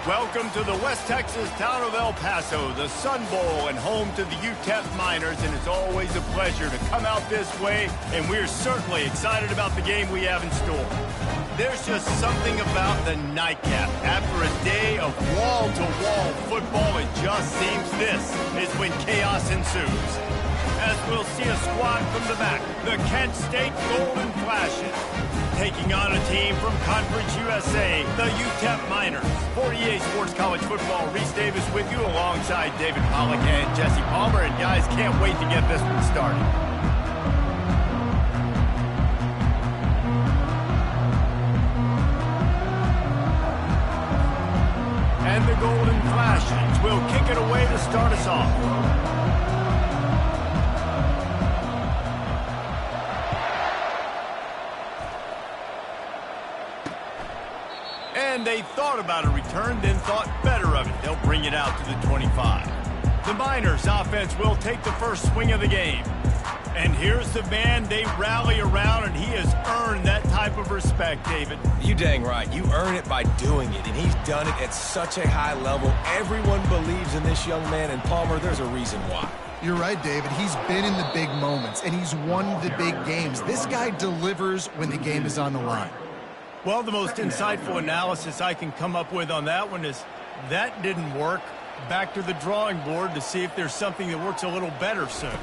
Welcome to the West Texas town of El Paso, the Sun Bowl, and home to the UTEP Miners, and it's always a pleasure to come out this way, and we're certainly excited about the game we have in store. There's just something about the nightcap. After a day of wall-to-wall football, it just seems this is when chaos ensues. As we'll see a squad from the back, the Kent State Golden Flashes, taking on a team from Conference USA, the UTEP Miners. 48 Sports College Football, Reese Davis with you alongside David Pollack and Jesse Palmer. And guys, can't wait to get this one started. And the Golden Flashes will kick it away to start us off. And they thought about a return, then thought better of it. They'll bring it out to the 25. The Miners offense will take the first swing of the game. And here's the man they rally around, and he has earned that type of respect, David. You dang right. You earn it by doing it, and he's done it at such a high level. Everyone believes in this young man, and Palmer, there's a reason why. You're right, David. He's been in the big moments, and he's won the big games. This guy delivers when the game is on the line. Well, the most insightful analysis I can come up with on that one is that didn't work. Back to the drawing board to see if there's something that works a little better soon.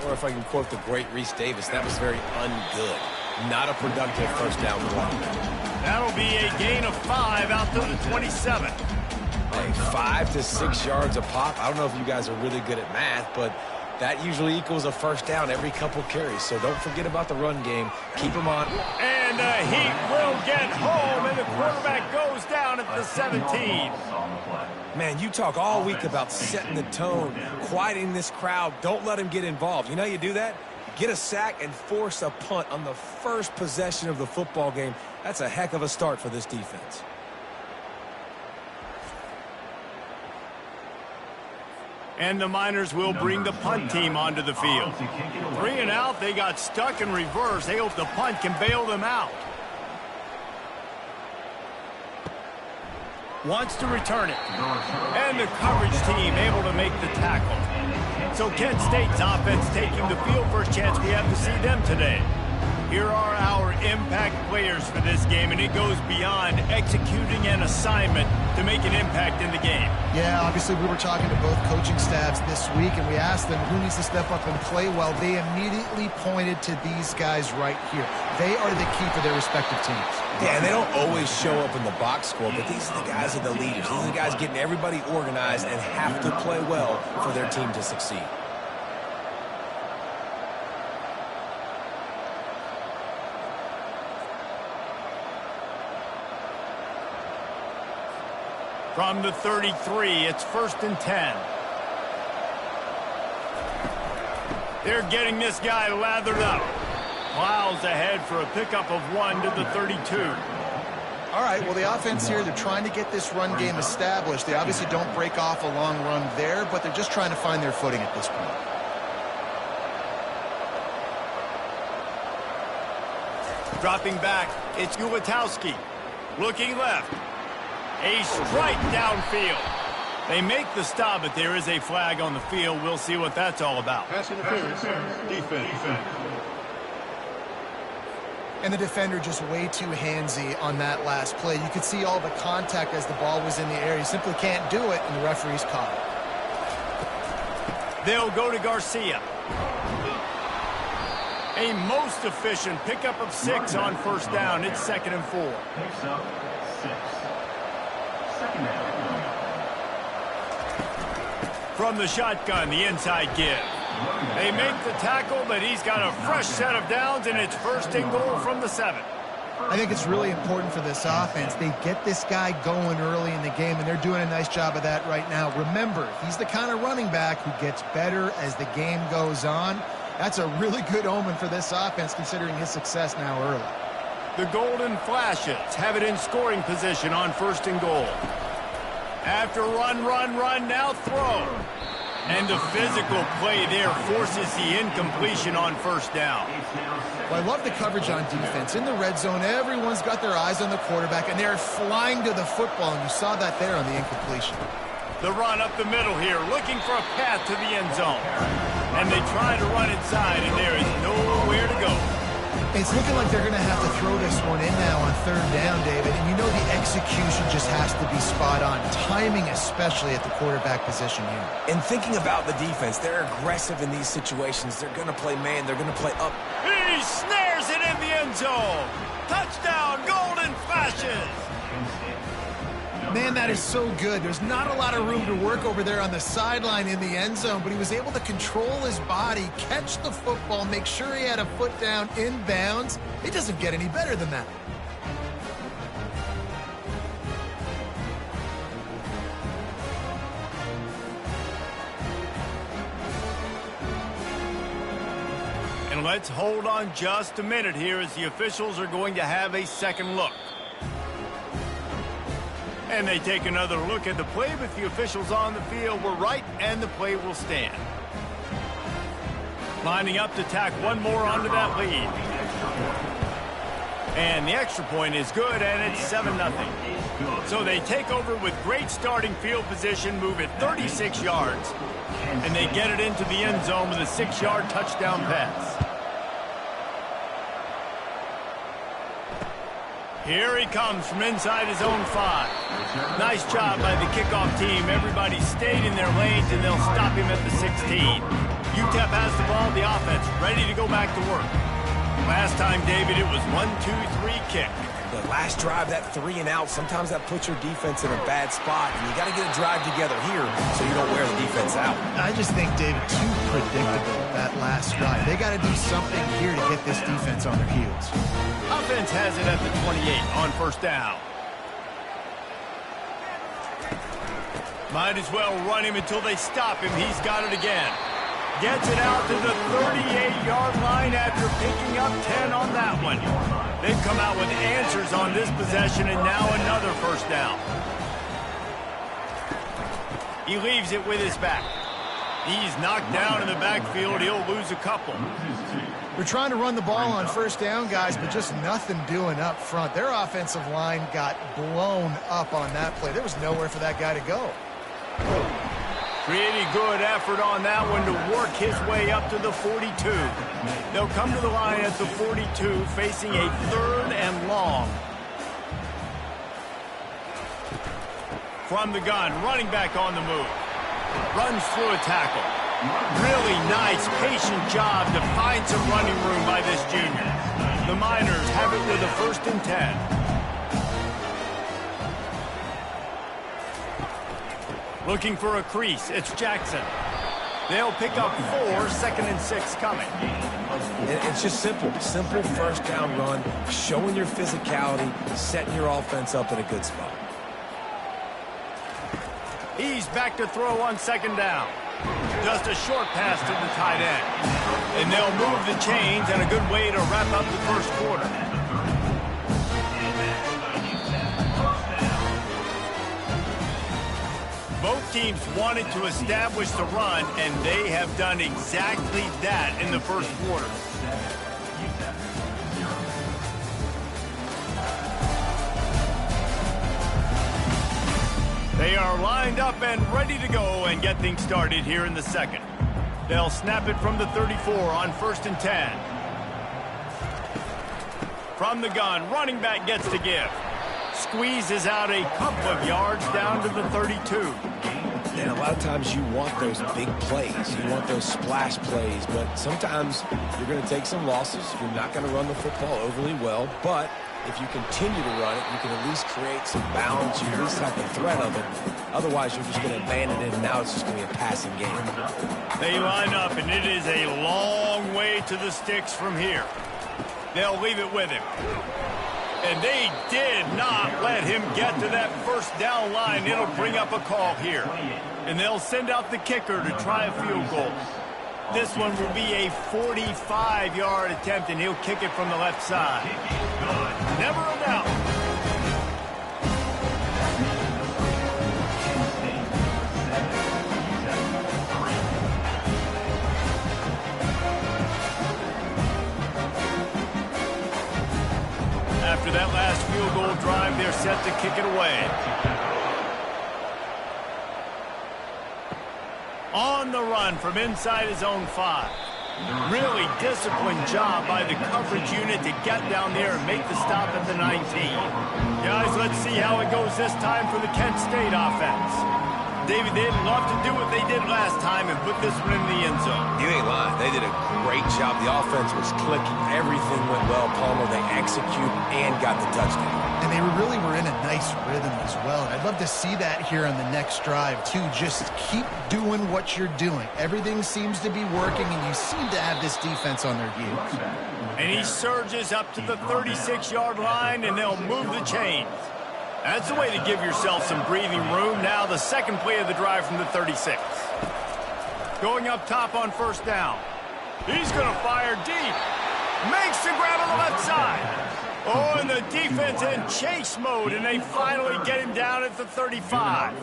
Or if I can quote the great Reese Davis, that was very ungood. Not a productive first down run. That'll be a gain of 5 out to the 27. Hey, 5 to 6 yards a pop. I don't know if you guys are really good at math, but that usually equals a first down every couple carries. So don't forget about the run game. Keep them on. And he will get home, and the quarterback goes down at the 17. Man, you talk all week about setting the tone, quieting this crowd. Don't let him get involved. You know how you do that? Get a sack and force a punt on the first possession of the football game. That's a heck of a start for this defense. And the Miners will bring the punt team onto the field. 3 and out, they got stuck in reverse. They hope the punt can bail them out. Wants to return it. And the coverage team able to make the tackle. So Kent State's offense taking the field. First chance we have to see them today. Here are our impact players for this game, and it goes beyond executing an assignment to make an impact in the game. Yeah, obviously we were talking to both coaching staffs this week, and we asked them who needs to step up and play well. They immediately pointed to these guys right here. They are the key for their respective teams. Yeah, and they don't always show up in the box score, but these are the guys that are the leaders. These are the guys getting everybody organized and have to play well for their team to succeed. From the 33, it's 1st and 10. They're getting this guy lathered up. Plows ahead for a pickup of 1 to the 32. All right, well, the offense here, they're trying to get this run game established. They obviously don't break off a long run there, but they're just trying to find their footing at this point. Dropping back, it's Ulatowski. Looking left. A strike downfield. They make the stop, but there is a flag on the field. We'll see what that's all about. Pass interference. Defense. And the defender just way too handsy on that last play. You could see all the contact as the ball was in the air. He simply can't do it, and the referee's caught it. They'll go to Garcia. A most efficient pickup of 6 on first down. It's 2nd and 4. Picks up 6. Second down. From the shotgun, the inside give. They make the tackle, but he's got a fresh set of downs, and it's 1st and goal from the 7. I think it's really important for this offense. They get this guy going early in the game, and they're doing a nice job of that right now. Remember, he's the kind of running back who gets better as the game goes on. That's a really good omen for this offense, considering his success now early. The Golden Flashes have it in scoring position on 1st and goal. After run, now throw. And the physical play there forces the incompletion on first down. Well, I love the coverage on defense. In the red zone, everyone's got their eyes on the quarterback, and they're flying to the football, and you saw that there on the incompletion. The run up the middle here, looking for a path to the end zone. And they try to run inside, and there is nowhere to go. It's looking like they're going to have to throw this one in now on third down, David. And you know the execution just has to be spot on. Timing, especially at the quarterback position here. And thinking about the defense, they're aggressive in these situations. They're going to play man. They're going to play up. He snares it in the end zone. Touchdown, Golden Flashes. Man, that is so good. There's not a lot of room to work over there on the sideline in the end zone, but he was able to control his body, catch the football, make sure he had a foot down in bounds. It doesn't get any better than that. And let's hold on just a minute here as the officials are going to have a second look. And they take another look at the play, but the officials on the field were right, and the play will stand. Lining up to tack one more onto that lead. And the extra point is good, and it's 7-0. So they take over with great starting field position, move it 36 yards, and they get it into the end zone with a 6-yard touchdown pass. Here he comes from inside his own 5. Nice job by the kickoff team. Everybody stayed in their lanes, and they'll stop him at the 16. UTEP has the ball, the offense, ready to go back to work. Last time, David, it was 1-2-3 kick. The last drive, that 3 and out, sometimes that puts your defense in a bad spot, and you got to get a drive together here so you don't wear the defense out. I just think, David, too predictable, that last drive. They got to do something here to get this defense on their heels. Offense has it at the 28 on first down. Might as well run him until they stop him. He's got it again. Gets it out to the 38-yard line after picking up 10 on that one. They've come out with answers on this possession, and now another first down. He leaves it with his back. He's knocked down in the backfield. He'll lose a couple. We're trying to run the ball on first down, guys, but just nothing doing up front. Their offensive line got blown up on that play. There was nowhere for that guy to go. Pretty good effort on that one to work his way up to the 42. They'll come to the line at the 42, facing a 3rd and long. From the gun, running back on the move. Runs through a tackle. Really nice, patient job to find some running room by this junior. The Miners have it with a 1st and 10. Looking for a crease, it's Jackson. They'll pick up 4, 2nd and 6 coming. It's just simple first down run, showing your physicality, setting your offense up in a good spot. He's back to throw on 2nd down. Just a short pass to the tight end. And they'll move the chains, and a good way to wrap up the first quarter. Both teams wanted to establish the run, and they have done exactly that in the first quarter. They are lined up and ready to go and get things started here in the second. They'll snap it from the 34 on 1st and 10. From the gun, running back gets to give. Squeezes out a couple of yards down to the 32. And a lot of times you want those big plays. You want those splash plays. But sometimes you're going to take some losses. You're not going to run the football overly well. But if you continue to run it, you can at least create some balance. You at least have the threat of it. Otherwise, you're just going to abandon it, and now it's just going to be a passing game. They line up, and it is a long way to the sticks from here. They'll leave it with him. And they did not let him get to that first down line. It'll bring up a call here. And they'll send out the kicker to try a field goal. This one will be a 45-yard attempt, and he'll kick it from the left side. Never a doubt. After that last field goal drive, they're set to kick it away. On the run from inside his own 5. Really disciplined job by the coverage unit to get down there and make the stop at the 19. Guys, let's see how it goes this time for the Kent State offense. David, they'd love to do what they did last time and put this one in the end zone. You ain't lying. They did a great job. The offense was clicking. Everything went well, Palmer. They executed and got the touchdown. And they really were in a nice rhythm as well. And I'd love to see that here on the next drive, too. Just keep doing what you're doing. Everything seems to be working, and you seem to have this defense on their heels. And he surges up to the 36-yard line, and they'll move the chains. That's the way to give yourself some breathing room. Now the second play of the drive from the 36. Going up top on first down. He's going to fire deep. Makes the grab on the left side. Oh, and the defense in chase mode, and they finally get him down at the 35.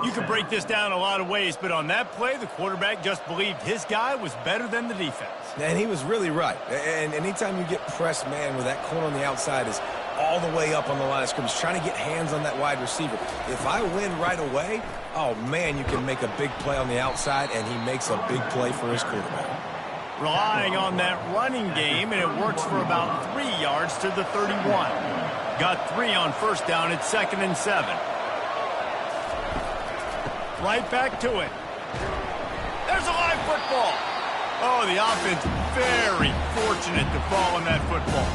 You can break this down a lot of ways, but on that play, the quarterback just believed his guy was better than the defense. And he was really right. And anytime you get pressed, man, with that corner on the outside is all the way up on the line of scrimmage, trying to get hands on that wide receiver. If I win right away, oh, man, you can make a big play on the outside, and he makes a big play for his quarterback. Relying on that running game, and it works for about 3 yards to the 31. Got 3 on first down at 2nd and 7. Right back to it. There's a live football. Oh, the offense very fortunate to fall on that football.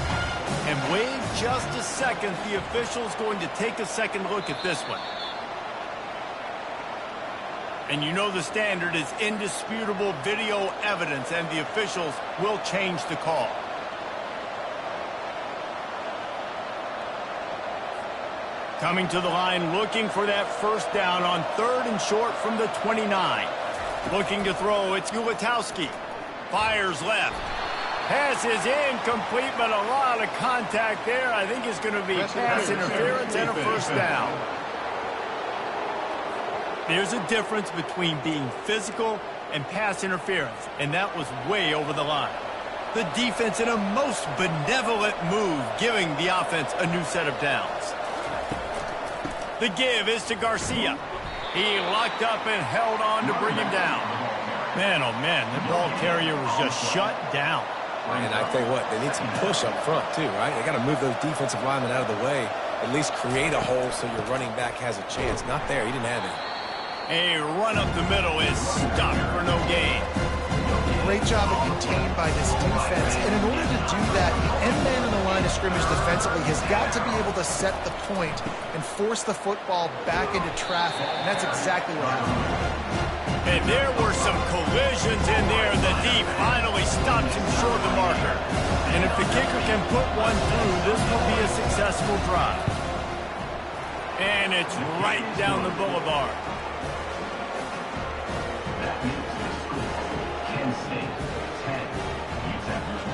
And wait just a second. The official's going to take a second look at this one. And you know the standard is indisputable video evidence, and the officials will change the call. Coming to the line, looking for that first down on 3rd and short from the 29. Looking to throw, it's Ulatowski. Fires left. Pass is incomplete, but a lot of contact there. I think it's going to be pass interference and a first down. There's a difference between being physical and pass interference, and that was way over the line. The defense in a most benevolent move, giving the offense a new set of downs. The give is to Garcia. He locked up and held on to bring him down. Man, oh man, the ball carrier was just shut down. And I tell you what, they need some push up front too, right? They got to move those defensive linemen out of the way, at least create a hole so your running back has a chance. Not there, he didn't have it. A run up the middle is stopped for no gain. Great job of contained by this defense. And in order to do that, the end man in the line of scrimmage defensively has got to be able to set the point and force the football back into traffic. And that's exactly what happened. And there were some collisions in there. The D finally stops him short of the marker. And if the kicker can put one through, this will be a successful drive. And it's right down the boulevard. Kent State 10, UTEP 3.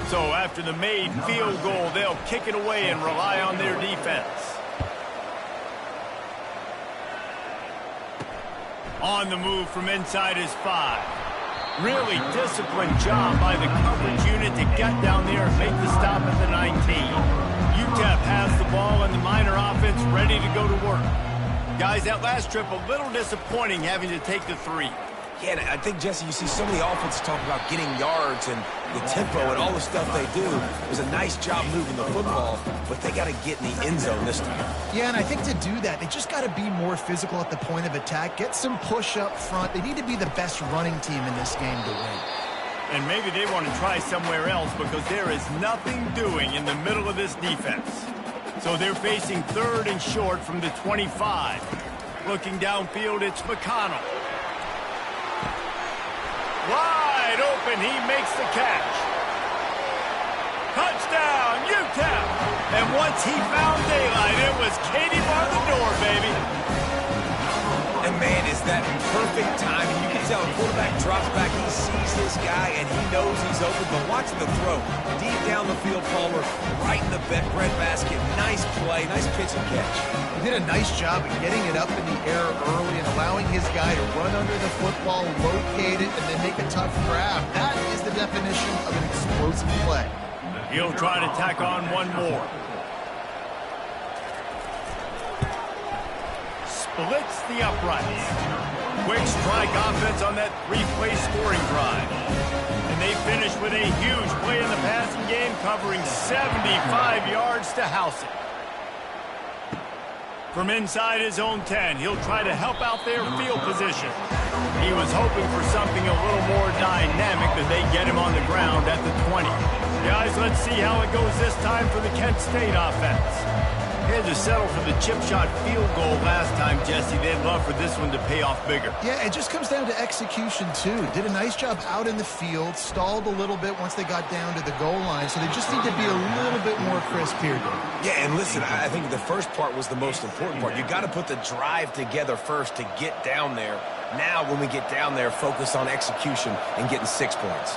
So after the made field goal, they'll kick it away and rely on their defense. On the move from inside his 5. Really disciplined job by the coverage unit to get down there and make the stop at the 19. UTEP has the ball and the Miner offense ready to go to work. Guys, that last trip a little disappointing having to take the 3. Yeah, and I think, Jesse, you see so many offenses talk about getting yards and the tempo and all the stuff they do. It was a nice job moving the football, but they got to get in the end zone this time. Yeah, and I think to do that, they just got to be more physical at the point of attack, get some push up front. They need to be the best running team in this game to win. And maybe they want to try somewhere else because there is nothing doing in the middle of this defense. So they're facing 3rd and short from the 25. Looking downfield, it's McConnell. Wide open, he makes the catch. Touchdown, UTEP! And once he found daylight, it was Katie bar the door, baby. And man, is that perfect timing. You can tell the quarterback drops back. He sees this guy, and he knows he's open. But watch the throw. Deep down the field, Palmer, right in the breadbasket. Nice play, nice pitch and catch. He did a nice job of getting it up in the air early and allowing his guy to run under the football, locate it, and then make a tough grab. That is the definition of an explosive play. He'll try to tack on one more. Splits the uprights. Quick strike offense on that three-play scoring drive. And they finish with a huge play in the passing game, covering 75 yards to house it. From inside his own 10, he'll try to help out their field position. He was hoping for something a little more dynamic, but they get him on the ground at the 20. Guys, let's see how it goes this time for the Kent State offense. They had to settle for the chip shot field goal last time, Jesse. They'd love for this one to pay off bigger. Yeah, it just comes down to execution, too. Did a nice job out in the field, stalled a little bit once they got down to the goal line, so they just need to be a little bit more crisp here, Dave. Yeah, and listen, I think the first part was the most important part. You got to put the drive together first to get down there. Now, when we get down there, focus on execution and getting 6 points.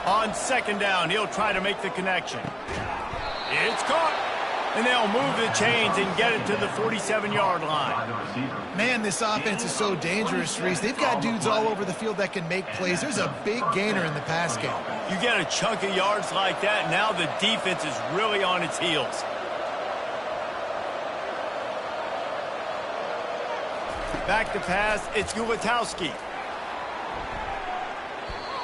On second down, he'll try to make the connection. It's caught. And they'll move the chains and get it to the 47-yard line. Man, this offense is so dangerous, Reese. They've got dudes all over the field that can make plays. There's a big gainer in the pass game. You get a chunk of yards like that, now the defense is really on its heels. Back to pass, it's Ulatowski.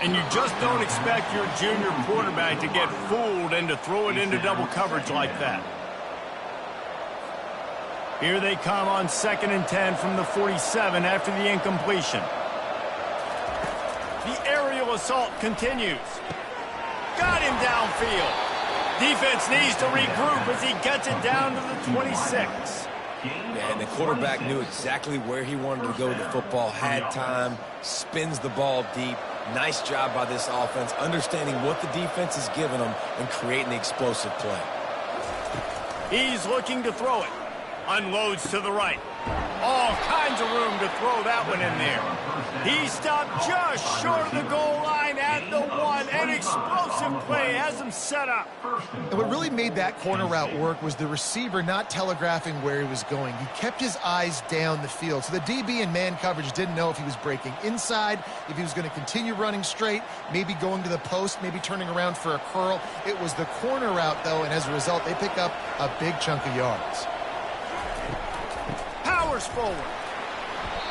And you just don't expect your junior quarterback to get fooled and to throw it into double coverage like that. Here they come on 2nd and 10 from the 47 after the incompletion. The aerial assault continues. Got him downfield. Defense needs to regroup as he gets it down to the 26. Yeah, and the quarterback knew exactly where he wanted to go with the football, had time, spins the ball deep. Nice job by this offense, understanding what the defense is giving them and creating the explosive play. He's looking to throw it. Unloads to the right. All kinds of room to throw that one in there. He stopped just short of the goal line at the 1. An explosive play has him set up. And what really made that corner route work was the receiver not telegraphing where he was going. He kept his eyes down the field. So the DB in man coverage didn't know if he was breaking inside, if he was going to continue running straight, maybe going to the post, maybe turning around for a curl. It was the corner route, though, and as a result, they pick up a big chunk of yards. Powers forward.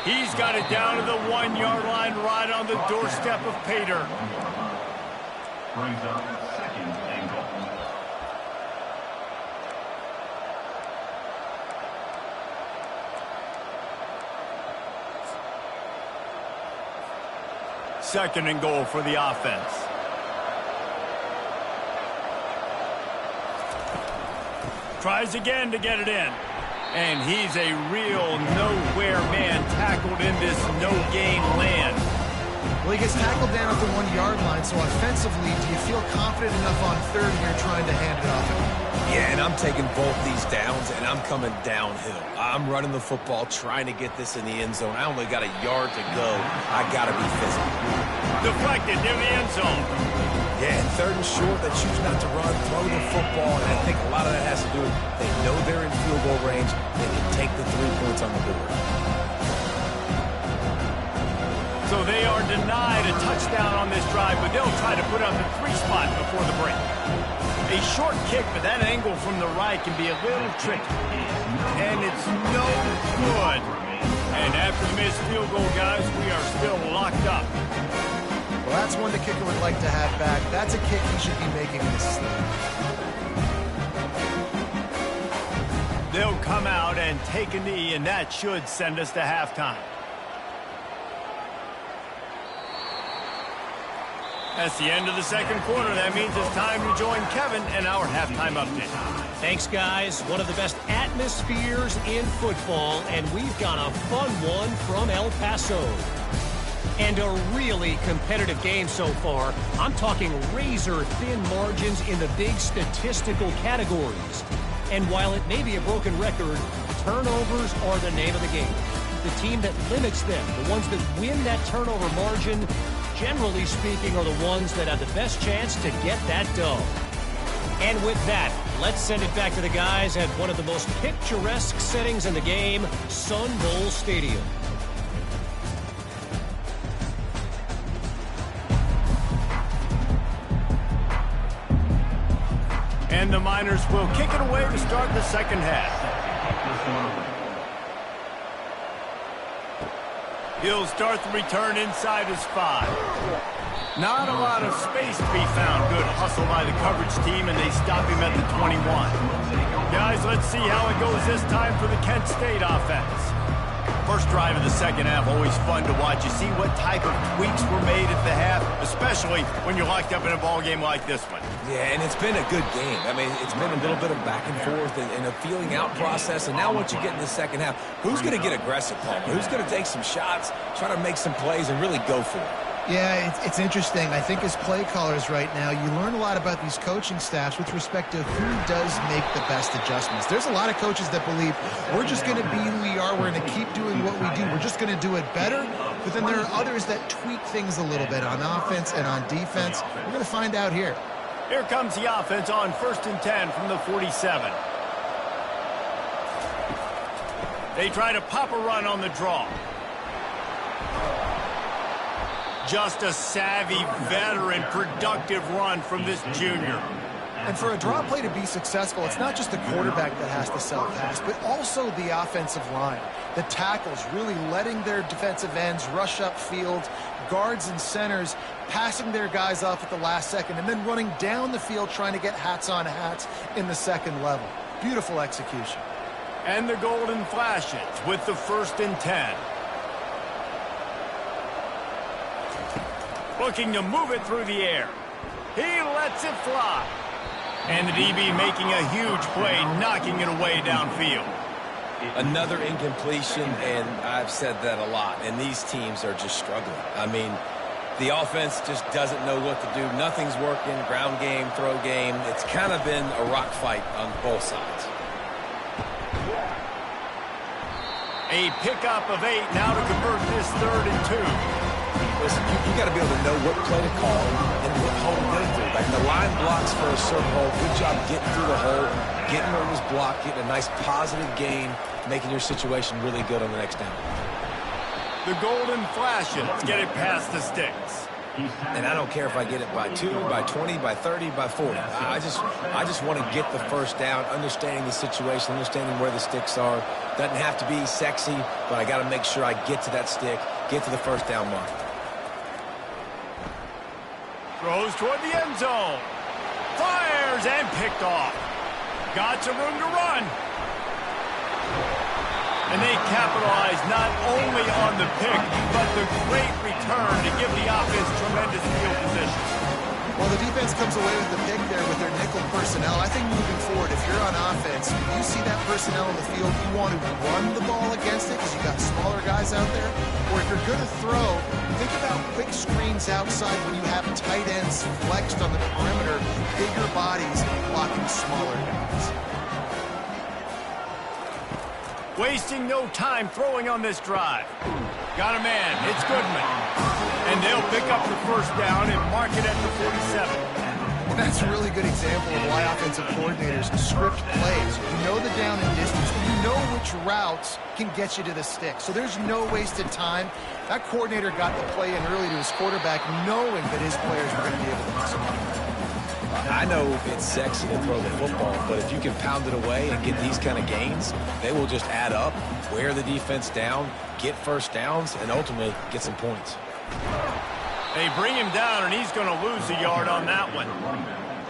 He's got it down to the 1-yard line right on the doorstep of pay dirt. Brings up 2nd and goal. Second and goal for the offense. Tries again to get it in. And he's a real nowhere man tackled in this no-game land. Well, he gets tackled down at the 1-yard line, so offensively, do you feel confident enough on 3rd here trying to hand it off? Yeah, and I'm taking both these downs, and I'm coming downhill. I'm running the football, trying to get this in the end zone. I only got a yard to go. I got to be physical. Deflected near the end zone. Yeah, and 3rd and short, they choose not to run, throw the football, and I think a lot of that has to do with they know they're in field goal range. They can take the 3 points on the board. So they are denied a touchdown on this drive, but they'll try to put up a 3 spot before the break. A short kick, but that angle from the right can be a little tricky. And it's no good. And after the missed field goal, guys, we are still locked up. Well, that's one the kicker would like to have back. That's a kick he should be making this thing. They'll come out and take a knee, and that should send us to halftime. That's the end of the 2nd quarter. That means it's time to join Kevin and our halftime update. Thanks, guys. One of the best atmospheres in football, and we've got a fun one from El Paso. And a really competitive game so far. I'm talking razor-thin margins in the big statistical categories. And while it may be a broken record, turnovers are the name of the game. The team that limits them, the ones that win that turnover margin, generally speaking, are the ones that have the best chance to get that dub. And with that, let's send it back to the guys at one of the most picturesque settings in the game, Sun Bowl Stadium. And the Miners will kick it away to start the second half. He'll start the return inside his 5. Not a lot of space to be found. Good hustle by the coverage team, and they stop him at the 21. Guys, let's see how it goes this time for the Kent State offense. First drive of the second half, always fun to watch. You see what type of tweaks were made at the half, especially when you're locked up in a ball game like this one. Yeah, and it's been a good game. I mean, it's been a little bit of back and forth and a feeling out process. And now once you get in the second half, who's going to get aggressive, Paul? Who's going to take some shots, try to make some plays, and really go for it? Yeah, it's interesting. I think as play callers right now, you learn a lot about these coaching staffs with respect to who does make the best adjustments. There's a lot of coaches that believe we're just going to be who we are. We're going to keep doing what we do. We're just going to do it better. But then there are others that tweak things a little bit on offense and on defense. We're going to find out here. Here comes the offense on 1st and 10 from the 47. They try to pop a run on the draw. Just a savvy, veteran, productive run from this junior. And for a draw play to be successful, it's not just the quarterback that has to sell pass, but also the offensive line. The tackles really letting their defensive ends rush up field, guards and centers passing their guys off at the last second, and then running down the field trying to get hats on hats in the second level. Beautiful execution. And the golden flashes with the 1st and 10. Looking to move it through the air. He lets it fly. And the DB making a huge play, knocking it away downfield. Another incompletion, and I've said that a lot, and these teams are just struggling. I mean, the offense just doesn't know what to do. Nothing's working, ground game, throw game. It's kind of been a rock fight on both sides. A pickup of 8 now to convert this 3rd and 2. Listen, you got to be able to know what play to call and what hole to go through. Like the line blocks for a certain hole. Good job getting through the hole, getting where it was blocked, getting a nice positive gain, making your situation really good on the next down. The golden flashes get it past the sticks. And I don't care if I get it by 2, by 20, by 30, by 40. I just want to get the first down, understanding the situation, understanding where the sticks are. Doesn't have to be sexy, but I got to make sure I get to that stick, get to the first down mark. Throws toward the end zone. Fires and picked off. Got some room to run. And they capitalize not only on the pick, but the great return to give the offense tremendous field position. Well, the defense comes away with the pick there with their nickel personnel. I think moving forward, if you're on offense, you see that personnel in the field, you want to run the ball against it because you got smaller guys out there. Or if you're going to throw, think about quick screens outside when you have tight ends flexed on the perimeter, bigger bodies blocking smaller guys. Wasting no time throwing on this drive. Got a man. It's Goodman. And they'll pick up the first down and mark it at the 47. And that's a really good example of why offensive coordinators script plays. You know the down and distance. You know which routes can get you to the stick. So there's no wasted time. That coordinator got the play in early to his quarterback, knowing that his players were going to be able to mix them up. I know it's sexy to throw the football, but if you can pound it away and get these kind of gains, they will just add up, wear the defense down, get first downs, and ultimately get some points. They bring him down, and he's going to lose a yard on that one.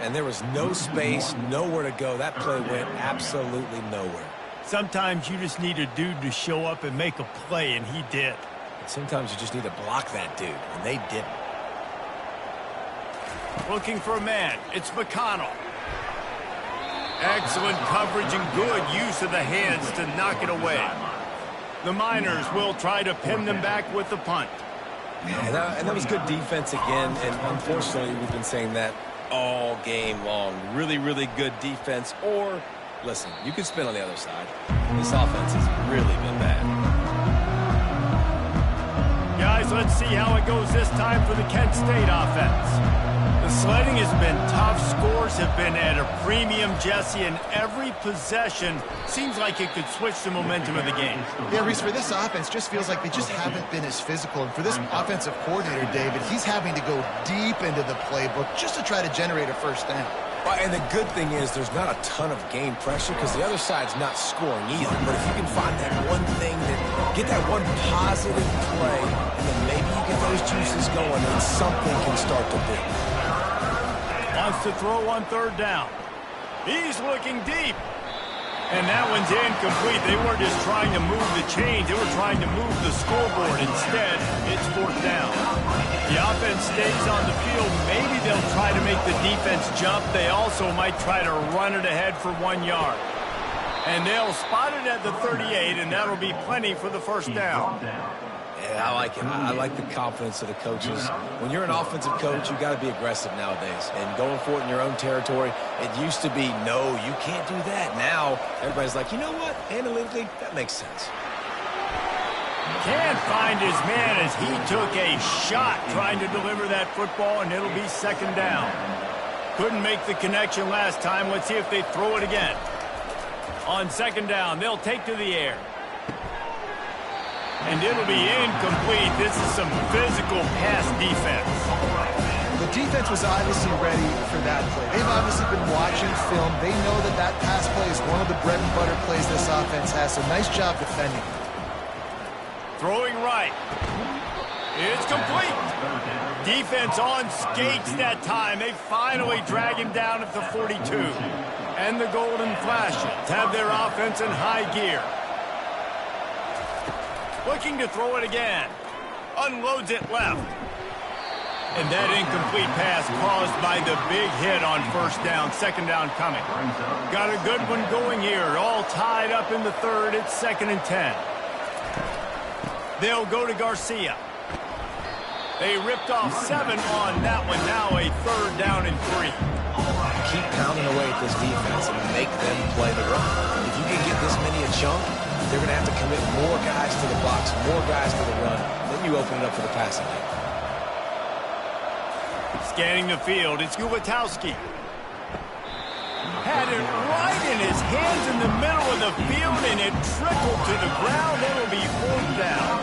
And there was no space, nowhere to go. That play went absolutely nowhere. Sometimes you just need a dude to show up and make a play, and he did. And sometimes you just need to block that dude, and they didn't. Looking for a man. It's McConnell. Excellent coverage and good use of the hands to knock it away. The Miners will try to pin them back with the punt. And that was good defense again, and unfortunately we've been saying that all game long. Really, really good defense, or Listen, you can spin on the other side. This offense has really been bad. Guys, let's see how it goes this time for the Kent State offense. The sledding has been tough. Scores have been at a premium, Jesse, and every possession seems like it could switch the momentum of the game. Yeah, Reese, for this offense, just feels like they just haven't been as physical. And for this offensive coordinator, David, he's having to go deep into the playbook just to try to generate a first down. Well, and the good thing is there's not a ton of game pressure because the other side's not scoring either. But if you can find that one thing, get that one positive play, and then maybe you get those juices going and something can start to build. Wants to throw on third down. He's looking deep. And that one's incomplete. They weren't just trying to move the chains. They were trying to move the scoreboard. Instead, it's fourth down. The offense stays on the field. Maybe they'll try to make the defense jump. They also might try to run it ahead for 1 yard. And they'll spot it at the 38, and that'll be plenty for the first down. Yeah, I like it. I like the confidence of the coaches. When you're an offensive coach, you got to be aggressive nowadays. And going for it in your own territory, it used to be, no, you can't do that. Now, everybody's like, you know what? Analytically, that makes sense. Can't find his man as he took a shot trying to deliver that football, and it'll be second down. Couldn't make the connection last time. Let's see if they throw it again. On second down, they'll take to the air. And it'll be incomplete. This is some physical pass defense. The defense was obviously ready for that play. They've obviously been watching film. They know that that pass play is one of the bread and butter plays this offense has, so nice job defending. Throwing right. It's complete. Defense on skates that time. They finally drag him down at the 42. And the Golden Flashes have their offense in high gear. Looking to throw it again. Unloads it left. And that incomplete pass caused by the big hit on first down. Second down coming. Got a good one going here. All tied up in the third. It's 2nd and 10. They'll go to Garcia. They ripped off 7 on that one. Now a 3rd down and 3. Keep pounding away at this defense and make them play the run. If you can get this many a chunk, they're going to have to commit more guys to the box, more guys to the run. Then you open it up for the passing game. Scanning the field, it's Gulatowski. Had it right in his hands in the middle of the field, and it trickled to the ground. It'll be 4th down.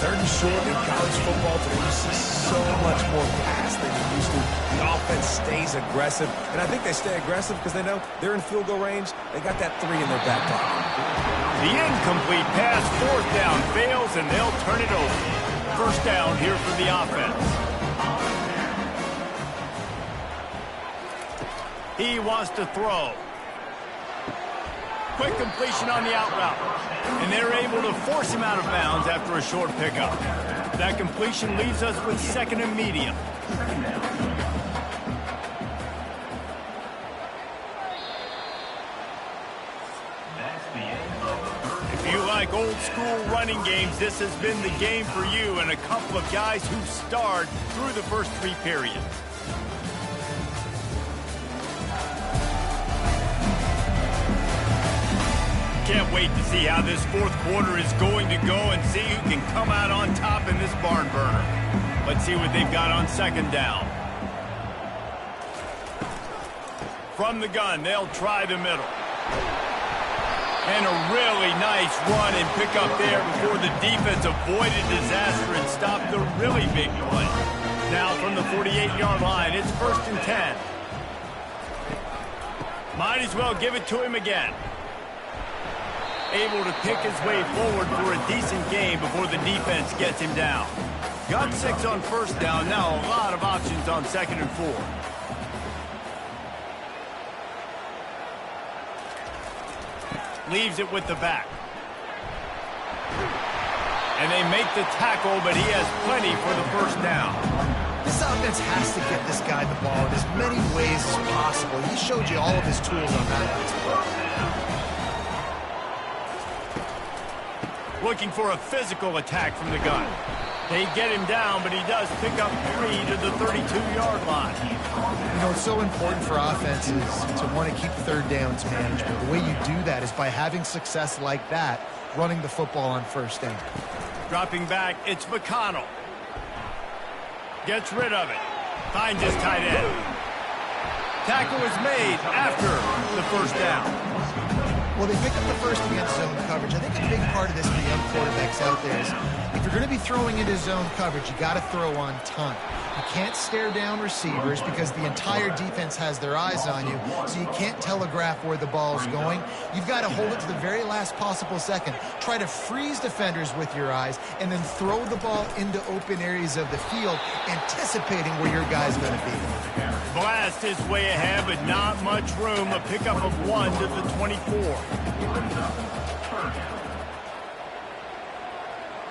3rd and short in college football today. You see so much more pass than you used to. The offense stays aggressive, and I think they stay aggressive because they know they're in field goal range. They got that 3 in their back pocket. The incomplete pass, 4th down, fails, and they'll turn it over. First down here for the offense. He wants to throw. Quick completion on the out route. And they're able to force him out of bounds after a short pickup. That completion leaves us with 2nd and medium. If you like old school running games, this has been the game for you and a couple of guys who starred through the first 3 periods. Can't wait to see how this 4th quarter is going to go and see who can come out on top in this barn burner. Let's see what they've got on 2nd down. From the gun, they'll try the middle. And a really nice run and pick up there before the defense avoided disaster and stopped the really big play. Now from the 48-yard line, it's 1st and 10. Might as well give it to him again. Able to pick his way forward for a decent game before the defense gets him down. Got 6 on first down. Now a lot of options on 2nd and 4. Leaves it with the back. And they make the tackle, but he has plenty for the first down. This offense has to get this guy the ball in as many ways as possible. He showed you all of his tools on that. looking for a physical attack from the gun. They get him down, but he does pick up 3 to the 32-yard line. You know, it's so important for offenses to want to keep third downs manageable. The way you do that is by having success like that, running the football on first down. Dropping back, it's McConnell. Gets rid of it. Finds his tight end. Tackle is made after the first down. Well, they pick up the first against zone coverage. I think a big part of this for young quarterbacks out there is if you're going to be throwing into zone coverage, you got to throw on time. You can't stare down receivers because the entire defense has their eyes on you, so you can't telegraph where the ball's going. You've got to hold it to the very last possible second. Try to freeze defenders with your eyes and then throw the ball into open areas of the field, anticipating where your guy's going to be. Blast his way ahead, but not much room. A pickup of 1 to the 24.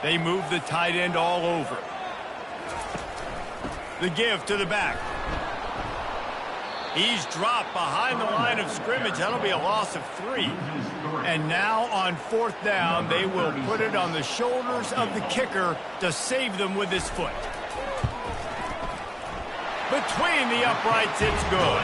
They move the tight end all over. The give to the back. He's dropped behind the line of scrimmage. That'll be a loss of 3. And now on 4th down, they will put it on the shoulders of the kicker to save them with his foot. Between the uprights, it's good.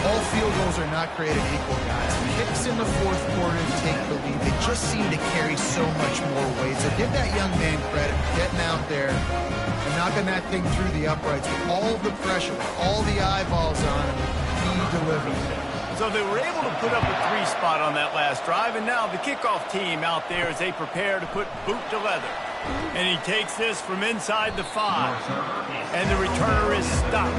All field goals are not created equal, guys. Kicks in the fourth quarter to take the lead. They just seem to carry so much more weight. So give that young man credit for getting out there and knocking that thing through the uprights with all the pressure, with all the eyeballs on him. He delivered. So they were able to put up a 3 spot on that last drive, and now the kickoff team out there as they prepare to put boot to leather. And he takes this from inside the 5. And the returner is stopped.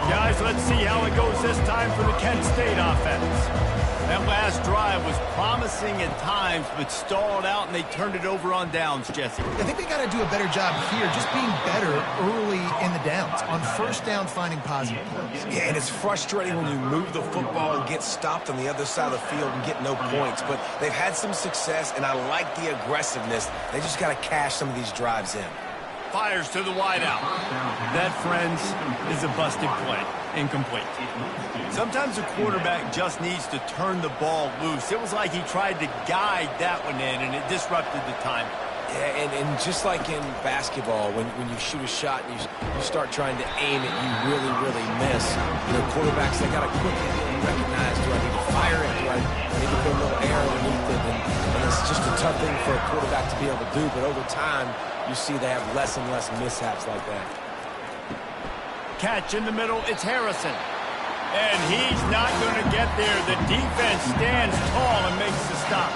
Guys, let's see how it goes this time for the Kent State offense. That last drive was promising at times, but stalled out, and they turned it over on downs, Jesse. I think they got to do a better job here, just being better early in the downs. On first down, finding positive plays. Yeah, and it's frustrating when you move the football and get stopped on the other side of the field and get no points. But they've had some success, and I like the aggressiveness. They just got to cash some of these drives in. Fires to the wideout. That, friends, is a busted play. Incomplete. Sometimes a quarterback just needs to turn the ball loose. It was like he tried to guide that one in, and it disrupted the timing. Yeah, and just like in basketball, when you shoot a shot and you start trying to aim it, you really miss. You know, quarterbacks, they got to quickly recognize, do I need to fire it? Do I need to put a little air underneath it? And it's just a tough thing for a quarterback to be able to do, but over time, you see they have less and less mishaps like that. Catch in the middle, it's Harrison. And he's not going to get there. The defense stands tall and makes the stop.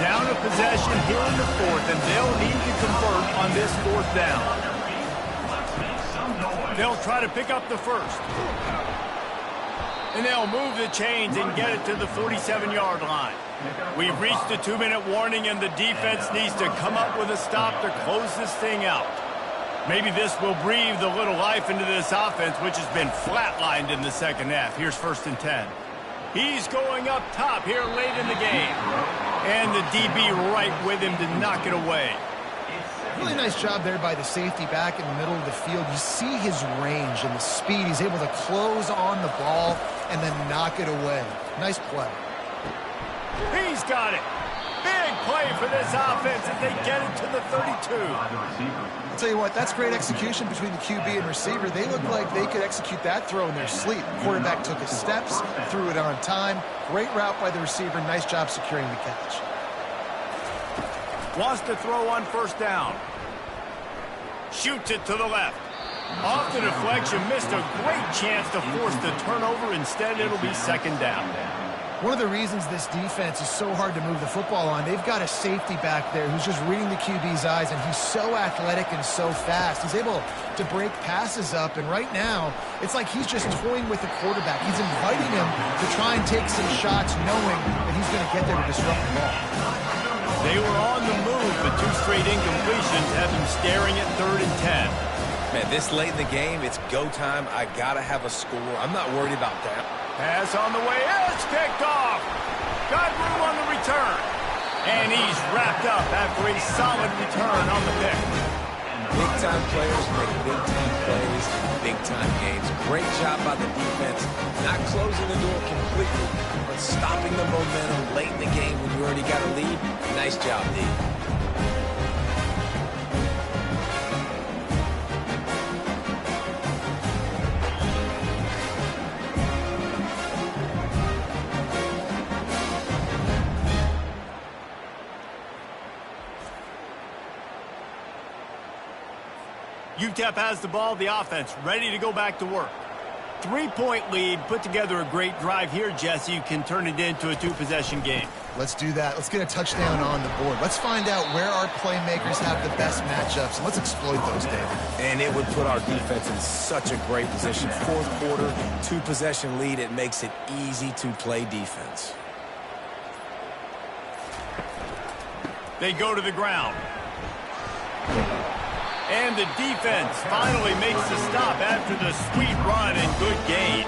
Down a possession here in the 4th, and they'll need to convert on this 4th down. They'll try to pick up the 1st. And they'll move the chains and get it to the 47-yard line. We've reached the 2-minute warning, and the defense needs to come up with a stop to close this thing out. Maybe this will breathe a little life into this offense, which has been flatlined in the second half. Here's 1st and 10. He's going up top here late in the game. And the DB right with him to knock it away. Really nice job there by the safety back in the middle of the field. You see his range and the speed. He's able to close on the ball and then knock it away. Nice play. He's got it. Big play for this offense as they get it to the 32. I'll tell you what, that's great execution between the QB and receiver. They look like they could execute that throw in their sleep. The quarterback took his steps, threw it on time. Great route by the receiver. Nice job securing the catch. Wants to throw on 1st down. Shoots it to the left. Off the deflection, missed a great chance to force the turnover. Instead, it'll be 2nd down. One of the reasons this defense is so hard to move the football on, they've got a safety back there who's just reading the QB's eyes, and he's so athletic and so fast. He's able to break passes up, and right now, it's like he's just toying with the quarterback. He's inviting him to try and take some shots, knowing that he's going to get there to disrupt the ball. They were on the move, but 2 straight incompletions have them staring at 3rd and 10. Man, this late in the game, it's go time. I got to have a score. I'm not worried about that. Pass on the way. It's picked off. Got room on the return. And he's wrapped up after a solid return on the pick. Big-time players make big-time plays, big-time games. Great job by the defense, not closing the door completely, but stopping the momentum late in the game when you already got a lead. Nice job, D. UTEP has the ball, the offense ready to go back to work. 3-point lead, put together a great drive here, Jesse. You can turn it into a 2-possession game. Let's do that. Let's get a touchdown on the board. Let's find out where our playmakers have the best matchups, and let's exploit those, David. And it would put our defense in such a great position. Fourth quarter, 2-possession lead. It makes it easy to play defense. They go to the ground. And the defense finally makes the stop after the sweet run and good gain.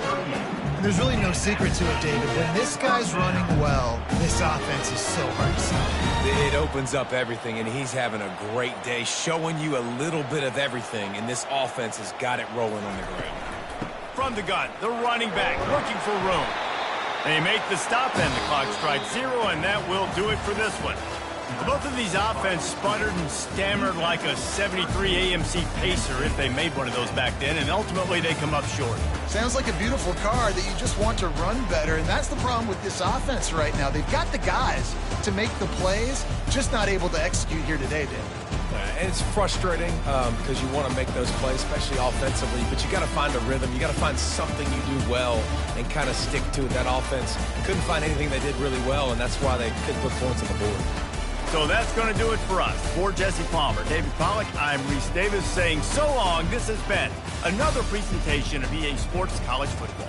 And there's really no secret to it, David. When this guy's running well, this offense is so hard to stop. It opens up everything, and he's having a great day, showing you a little bit of everything, and this offense has got it rolling on the ground. From the gun, the running back looking for room. They make the stop, and the clock strikes 0, and that will do it for this one. Both of these offense sputtered and stammered like a 73 AMC Pacer if they made one of those back then, and ultimately they come up short. Sounds like a beautiful car that you just want to run better, and that's the problem with this offense right now. They've got the guys to make the plays, just not able to execute here today, David. And it's frustrating because you want to make those plays, especially offensively, but you got to find a rhythm. You got to find something you do well and kind of stick to it. That offense couldn't find anything they did really well, and that's why they couldn't put points on the board. So that's going to do it for us. For Jesse Palmer, David Pollack, I'm Reese Davis saying so long. This has been another presentation of EA Sports College Football.